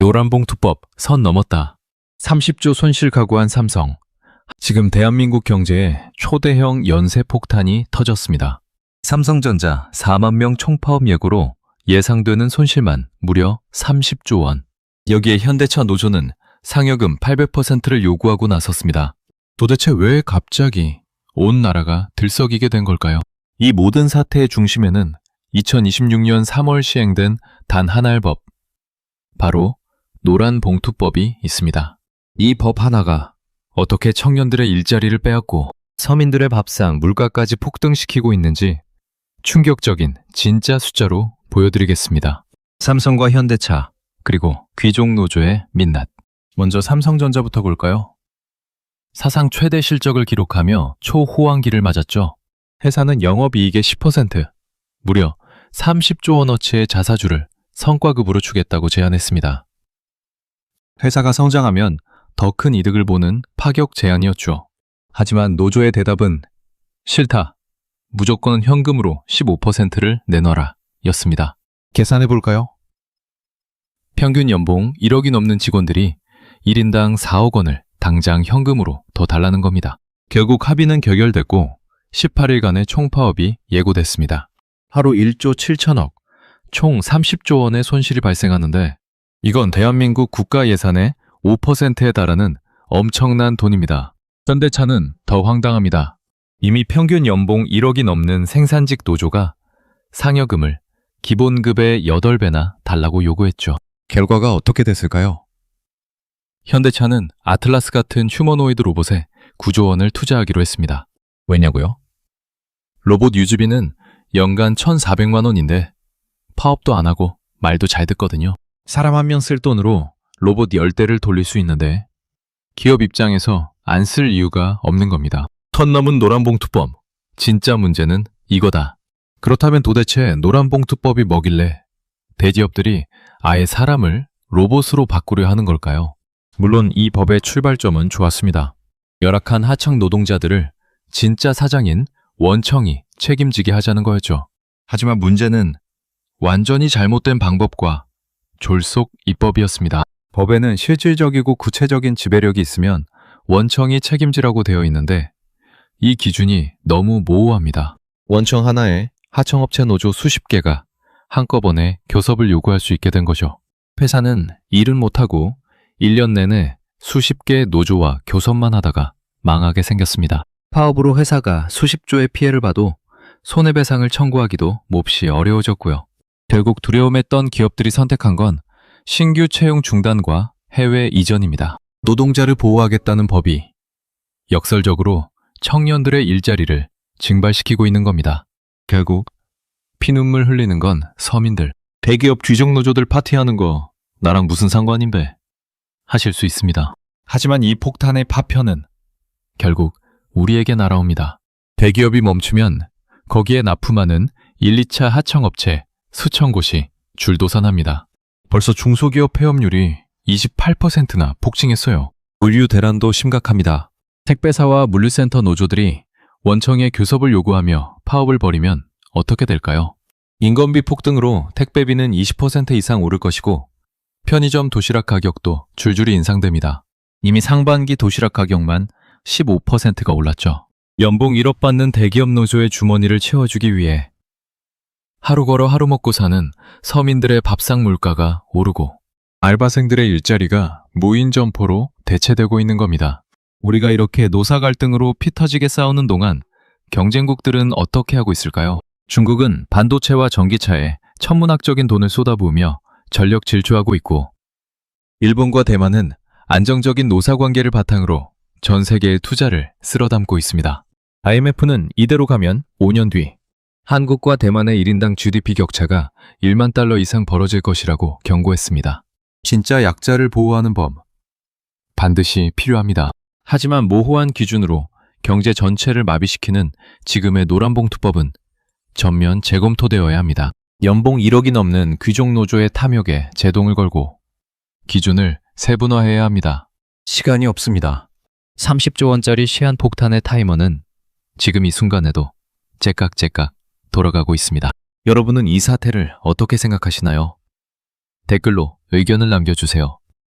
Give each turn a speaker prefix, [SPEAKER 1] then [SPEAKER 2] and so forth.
[SPEAKER 1] 노란봉투법 선 넘었다. 30조 손실 각오한 삼성. 지금 대한민국 경제에 초대형 연쇄폭탄이 터졌습니다. 삼성전자 4만 명 총파업 예고로 예상되는 손실만 무려 30조 원. 여기에 현대차 노조는 상여금 800%를 요구하고 나섰습니다. 도대체 왜 갑자기 온 나라가 들썩이게 된 걸까요? 이 모든 사태의 중심에는 2026년 3월 시행된 단 하나의 법, 바로 노란봉투법이 있습니다. 이 법 하나가 어떻게 청년들의 일자리를 빼앗고 서민들의 밥상, 물가까지 폭등시키고 있는지 충격적인 진짜 숫자로 보여드리겠습니다. 삼성과 현대차, 그리고 귀족노조의 민낯. 먼저 삼성전자부터 볼까요? 사상 최대 실적을 기록하며 초호황기를 맞았죠. 회사는 영업이익의 10%, 무려 30조 원어치의 자사주를 성과급으로 주겠다고 제안했습니다. 회사가 성장하면 더 큰 이득을 보는 파격 제안이었죠. 하지만 노조의 대답은 싫다. 무조건 현금으로 15%를 내놔라 였습니다. 계산해 볼까요? 평균 연봉 1억이 넘는 직원들이 1인당 4억 원을 당장 현금으로 더 달라는 겁니다. 결국 합의는 결렬됐고 18일간의 총파업이 예고됐습니다. 하루 1조 7천억, 총 30조 원의 손실이 발생하는데 이건 대한민국 국가 예산의 5%에 달하는 엄청난 돈입니다. 현대차는 더 황당합니다. 이미 평균 연봉 1억이 넘는 생산직 노조가 상여금을 기본급의 8배나 달라고 요구했죠. 결과가 어떻게 됐을까요? 현대차는 아틀라스 같은 휴머노이드 로봇에 9조 원을 투자하기로 했습니다. 왜냐고요? 로봇 유지비는 연간 1,400만 원인데 파업도 안 하고 말도 잘 듣거든요. 사람 한 명 쓸 돈으로 로봇 10대를 돌릴 수 있는데 기업 입장에서 안 쓸 이유가 없는 겁니다. 턴 넘은 노란봉투법. 진짜 문제는 이거다. 그렇다면 도대체 노란봉투법이 뭐길래 대기업들이 아예 사람을 로봇으로 바꾸려 하는 걸까요? 물론 이 법의 출발점은 좋았습니다. 열악한 하청 노동자들을 진짜 사장인 원청이 책임지게 하자는 거였죠. 하지만 문제는 완전히 잘못된 방법과 졸속 입법이었습니다. 법에는 실질적이고 구체적인 지배력이 있으면 원청이 책임지라고 되어 있는데 이 기준이 너무 모호합니다. 원청 하나에 하청업체 노조 수십 개가 한꺼번에 교섭을 요구할 수 있게 된 거죠. 회사는 일은 못하고 1년 내내 수십 개의 노조와 교섭만 하다가 망하게 생겼습니다. 파업으로 회사가 수십조의 피해를 봐도 손해배상을 청구하기도 몹시 어려워졌고요. 결국 두려움했던 기업들이 선택한 건 신규 채용 중단과 해외 이전입니다. 노동자를 보호하겠다는 법이 역설적으로 청년들의 일자리를 증발시키고 있는 겁니다. 결국 피눈물 흘리는 건 서민들. 대기업 귀족노조들 파티하는 거 나랑 무슨 상관인데 하실 수 있습니다. 하지만 이 폭탄의 파편은 결국 우리에게 날아옵니다. 대기업이 멈추면 거기에 납품하는 1, 2차 하청업체 수천 곳이 줄도산합니다. 벌써 중소기업 폐업률이 28%나 폭증했어요. 물류 대란도 심각합니다. 택배사와 물류센터 노조들이 원청에 교섭을 요구하며 파업을 벌이면 어떻게 될까요? 인건비 폭등으로 택배비는 20% 이상 오를 것이고 편의점 도시락 가격도 줄줄이 인상됩니다. 이미 상반기 도시락 가격만 15%가 올랐죠. 연봉 1억 받는 대기업 노조의 주머니를 채워주기 위해 하루 걸어 하루 먹고 사는 서민들의 밥상 물가가 오르고 알바생들의 일자리가 무인 점포로 대체되고 있는 겁니다. 우리가 이렇게 노사 갈등으로 피 터지게 싸우는 동안 경쟁국들은 어떻게 하고 있을까요? 중국은 반도체와 전기차에 천문학적인 돈을 쏟아부으며 전력 질주하고 있고 일본과 대만은 안정적인 노사 관계를 바탕으로 전 세계의 투자를 쓸어담고 있습니다. IMF는 이대로 가면 5년 뒤 한국과 대만의 1인당 GDP 격차가 1만 달러 이상 벌어질 것이라고 경고했습니다. 진짜 약자를 보호하는 법, 반드시 필요합니다. 하지만 모호한 기준으로 경제 전체를 마비시키는 지금의 노란봉투법은 전면 재검토되어야 합니다. 연봉 1억이 넘는 귀족노조의 탐욕에 제동을 걸고 기준을 세분화해야 합니다. 시간이 없습니다. 30조 원짜리 시한폭탄의 타이머는 지금 이 순간에도 째깍째깍 돌아가고 있습니다. 여러분은 이 사태를 어떻게 생각하시나요? 댓글로 의견을 남겨주세요.